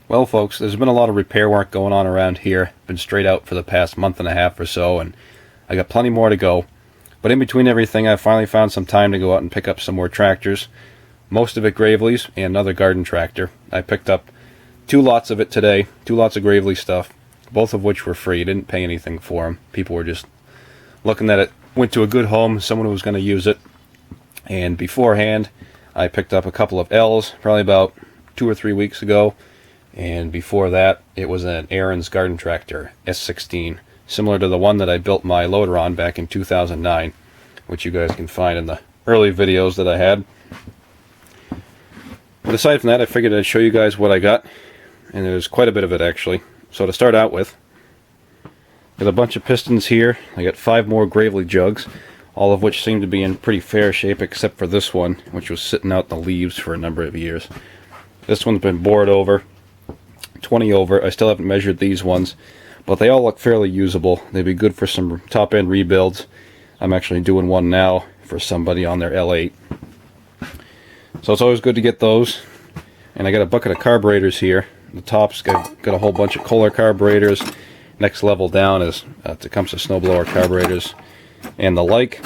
Well, folks, there's been a lot of repair work going on around here. Been straight out for the past month and a half or so, and I got plenty more to go. But in between everything, I finally found some time to go out and pick up some more tractors. Most of it Gravely's and another garden tractor. I picked up 2 lots of it today, 2 lots of Gravely stuff, both of which were free. Didn't pay anything for them. People were just looking at it. Went to a good home, someone who was going to use it. And beforehand, I picked up a couple of L's, probably about 2 or 3 weeks ago. And before that, it was an Ariens garden tractor, S16, similar to the one that I built my loader on back in 2009, which you guys can find in the early videos that I had. But aside from that, I figured I'd show you guys what I got, and there's quite a bit of it actually. So to start out with, got a bunch of pistons here. I got 5 more Gravely jugs, all of which seem to be in pretty fair shape except for this one, which was sitting out in the leaves for a number of years. This one's been bored over. 20 over. I still haven't measured these ones, but they all look fairly usable. They'd be good for some top-end rebuilds. I'm actually doing one now for somebody on their L8. So it's always good to get those. And I got a bucket of carburetors here. The top's got a whole bunch of Kohler carburetors. Next level down is Tecumseh snowblower carburetors and the like.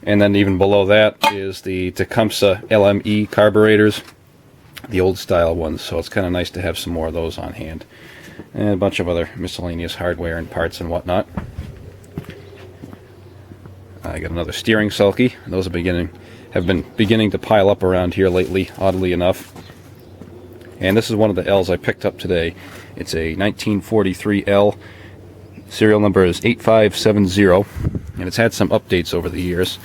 And then even below that is the Tecumseh LME carburetors, the old style ones, so it's kind of nice to have some more of those on hand, and a bunch of other miscellaneous hardware and parts and whatnot. I got another steering sulky. Those have been beginning to pile up around here lately, oddly enough. And this is one of the L's I picked up today. It's a 1943 L. Serial number is 8570, and it's had some updates over the years.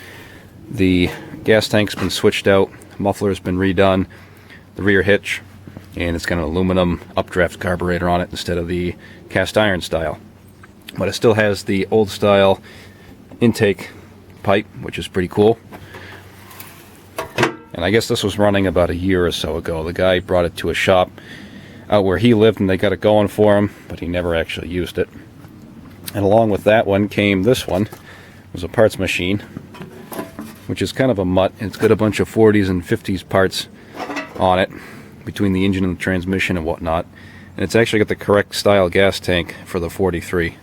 The gas tank's been switched out, muffler's been redone, the rear hitch, and it's got an aluminum updraft carburetor on it instead of the cast iron style. But it still has the old style intake pipe, which is pretty cool. And I guess this was running about a year or so ago. The guy brought it to a shop out where he lived and they got it going for him, but he never actually used it. And along with that one came this one. It was a parts machine, which is kind of a mutt. It's got a bunch of 40s and 50s parts on it, between the engine and the transmission and whatnot, and it's actually got the correct style gas tank for the 43,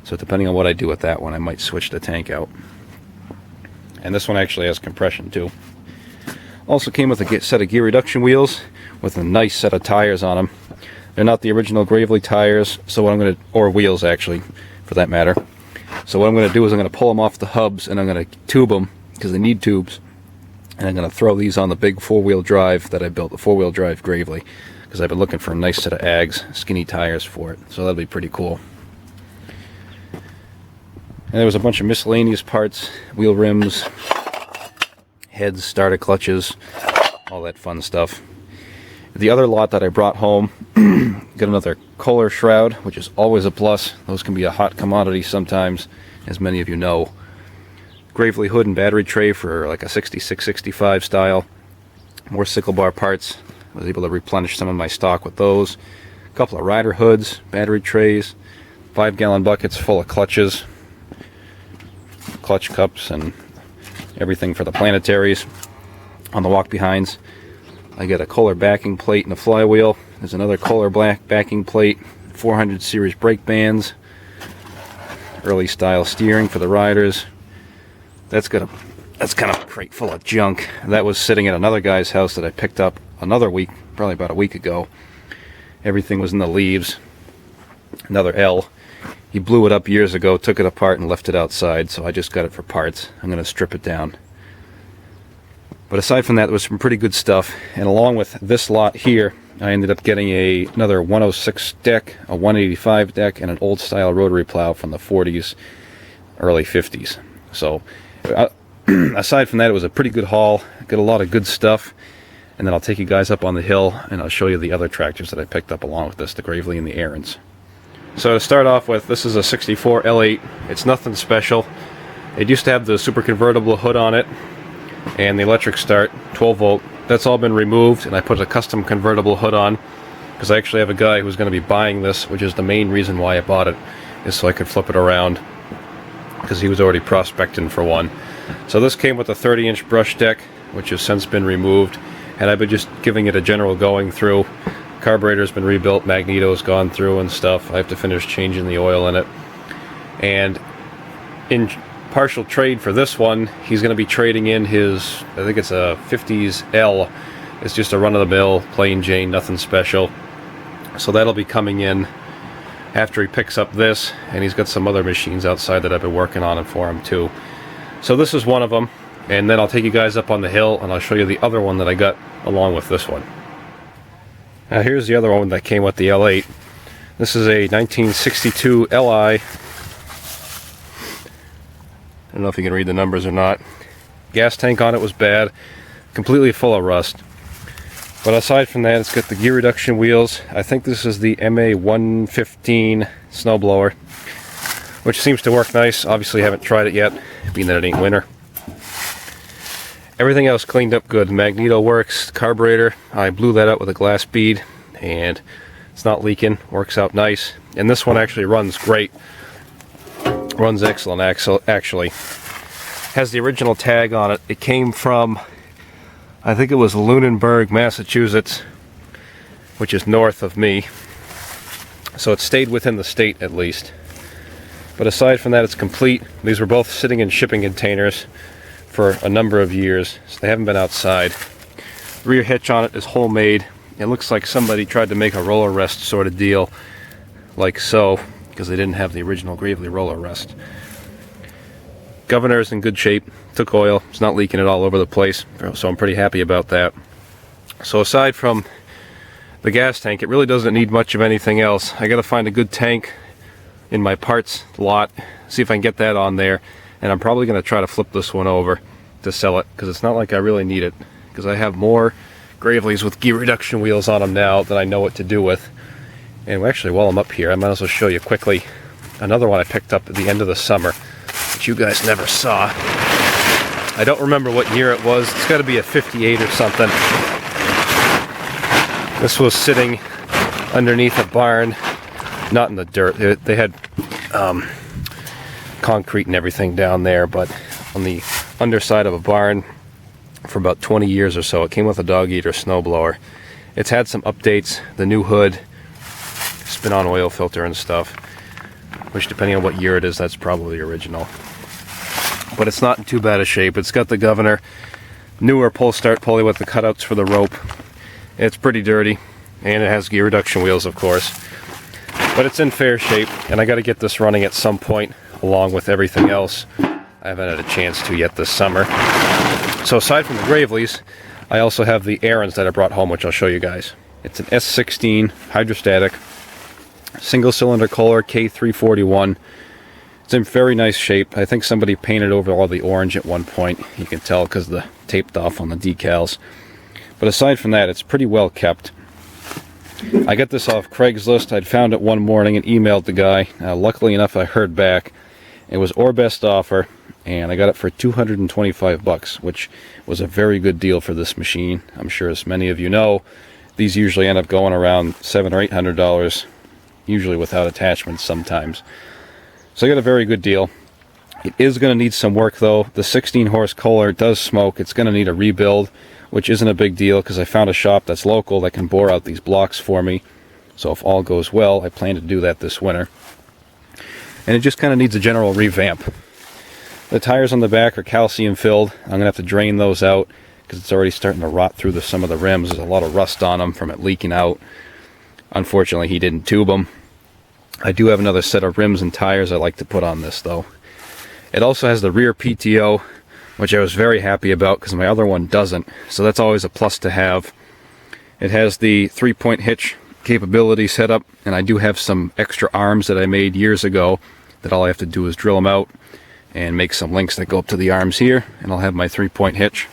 so depending on what I do with that one, I might switch the tank out. And this one actually has compression too. Also came with a set of gear reduction wheels with a nice set of tires on them. They're not the original Gravely tires, so what I'm going to, or wheels actually for that matter, so what I'm going to do is I'm going to pull them off the hubs and I'm going to tube them, because they need tubes. And I'm going to throw these on the big 4-wheel drive that I built, the 4-wheel drive Gravely, because I've been looking for a nice set of Ags, skinny tires for it. So that'll be pretty cool. And there was a bunch of miscellaneous parts, wheel rims, heads, starter clutches, all that fun stuff. The other lot that I brought home, got another Kohler shroud, which is always a plus. Those can be a hot commodity sometimes, as many of you know. Gravely hood and battery tray for like a 66-65 style. More sickle bar parts. I was able to replenish some of my stock with those. A couple of rider hoods, battery trays, 5-gallon buckets full of clutches, clutch cups, and everything for the planetaries on the walk behinds. I got a Kohler backing plate and a flywheel. There's another Kohler black backing plate, 400 series brake bands, early style steering for the riders. That's kind of a crate full of junk. That was sitting at another guy's house that I picked up another week, probably about a week ago. Everything was in the leaves. Another L. He blew it up years ago, took it apart and left it outside, so I just got it for parts. I'm going to strip it down. But aside from that, there was some pretty good stuff. And along with this lot here, I ended up getting another 106 deck, a 185 deck, and an old style rotary plow from the 40s, early 50s. So aside from that, it was a pretty good haul. Got a lot of good stuff, and then I'll take you guys up on the hill and I'll show you the other tractors that I picked up along with this, the Gravely and the Ariens. So to start off with, this is a 64 L8. It's nothing special. It used to have the super convertible hood on it and the electric start, 12 volt. That's all been removed, and I put a custom convertible hood on because I actually have a guy who's going to be buying this, which is the main reason why I bought it, is so I could flip it around, because he was already prospecting for one. So this came with a 30-inch brush deck, which has since been removed, and I've been just giving it a general going through. Carburetor's been rebuilt, magneto's gone through and stuff. I have to finish changing the oil in it. And in partial trade for this one, he's going to be trading in his, I think it's a 50s L. It's just a run-of-the-mill, plain Jane, nothing special. So that'll be coming in after he picks up this, and he's got some other machines outside that I've been working on for him too. So this is one of them, and then I'll take you guys up on the hill and I'll show you the other one that I got along with this one. Now here's the other one that came with the L8. This is a 1962 Li. I don't know if you can read the numbers or not. Gas tank on it was bad, completely full of rust. But aside from that, it's got the gear reduction wheels. I think this is the MA115 snowblower, which seems to work nice. Obviously haven't tried it yet, being that it ain't winter. Everything else cleaned up good. The magneto works, the carburetor, I blew that out with a glass bead, and it's not leaking, works out nice. And this one actually runs great. Runs excellent, actually. Has the original tag on it. It came from, I think it was Lunenburg, Massachusetts, which is north of me. So it stayed within the state at least. But aside from that, it's complete. These were both sitting in shipping containers for a number of years, so they haven't been outside. The rear hitch on it is homemade. It looks like somebody tried to make a roller rest sort of deal, like so, because they didn't have the original Gravely roller rest. Governor is in good shape, took oil, it's not leaking it all over the place, so I'm pretty happy about that. So aside from the gas tank, it really doesn't need much of anything else. I gotta find a good tank in my parts lot, see if I can get that on there, and I'm probably gonna try to flip this one over to sell it, because it's not like I really need it, because I have more Gravely's with gear reduction wheels on them now that I know what to do with. And actually, while I'm up here, I might as well show you quickly another one I picked up at the end of the summer that you guys never saw. I don't remember what year it was. It's got to be a 58 or something. This was sitting underneath a barn, not in the dirt. They had concrete and everything down there, but on the underside of a barn for about 20 years or so. It came with a dog eater snowblower. It's had some updates, the new hood, spin-on oil filter and stuff, which depending on what year it is, that's probably the original. But it's not in too bad a shape. It's got the governor, newer pull start pulley with the cutouts for the rope. It's pretty dirty, and it has gear reduction wheels, of course. But it's in fair shape, and I got to get this running at some point, along with everything else. I haven't had a chance to yet this summer. So aside from the Gravely's, I also have the Ariens that I brought home, which I'll show you guys. It's an S16 hydrostatic, single cylinder Kohler K341. It's in very nice shape. I think somebody painted over all the orange at one point. You can tell because the taped off on the decals. But aside from that, it's pretty well kept. I got this off Craigslist. I'd found it one morning and emailed the guy. Luckily enough, I heard back. It was our best offer, and I got it for $225, which was a very good deal for this machine. I'm sure, as many of you know, these usually end up going around $700 or $800, usually without attachments sometimes. So I got a very good deal. It is going to need some work though. The 16 horse Kohler does smoke. It's going to need a rebuild, which isn't a big deal because I found a shop that's local that can bore out these blocks for me. So if all goes well, I plan to do that this winter. And it just kind of needs a general revamp. The tires on the back are calcium filled. I'm going to have to drain those out because it's already starting to rot through some of the rims. There's a lot of rust on them from it leaking out. Unfortunately, he didn't tube them. I do have another set of rims and tires I'd like to put on this though. It also has the rear PTO, which I was very happy about because my other one doesn't. So that's always a plus to have. It has the 3-point hitch capability set up, and I do have some extra arms that I made years ago that all I have to do is drill them out and make some links that go up to the arms here, and I'll have my 3-point hitch.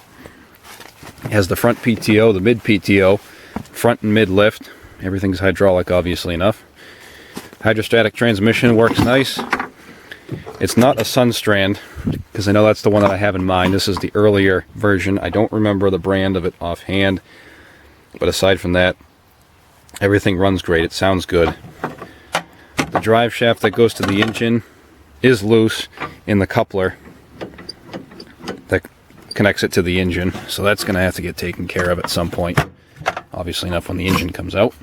It has the front PTO, the mid PTO, front and mid lift. Everything's hydraulic, obviously enough. Hydrostatic transmission works nice. It's not a Sunstrand, because I know that's the one that I have in mind. This is the earlier version. I don't remember the brand of it offhand, but aside from that, everything runs great. It sounds good. The drive shaft that goes to the engine is loose in the coupler that connects it to the engine, so that's going to have to get taken care of at some point. Obviously enough when the engine comes out.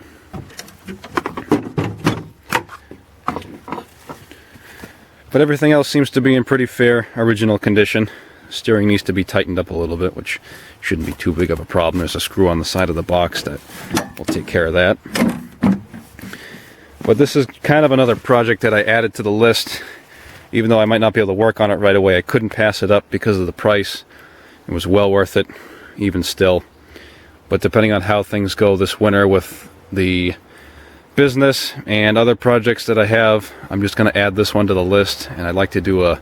But everything else seems to be in pretty fair original condition. Steering needs to be tightened up a little bit, which shouldn't be too big of a problem. There's a screw on the side of the box that will take care of that. But this is kind of another project that I added to the list. Even though I might not be able to work on it right away, I couldn't pass it up because of the price. It was well worth it, even still. But depending on how things go this winter with the business and other projects that I have, I'm just going to add this one to the list, and I'd like to do a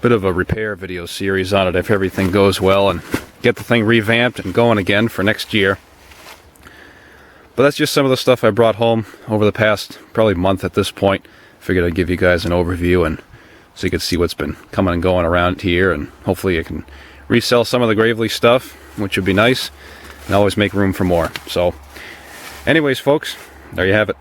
bit of a repair video series on it if everything goes well, and get the thing revamped and going again for next year. But that's just some of the stuff I brought home over the past probably month at this point. Figured I'd give you guys an overview, and so you can see what's been coming and going around here, and hopefully I can resell some of the Gravely stuff, which would be nice, and always make room for more. So anyways, folks, there you have it.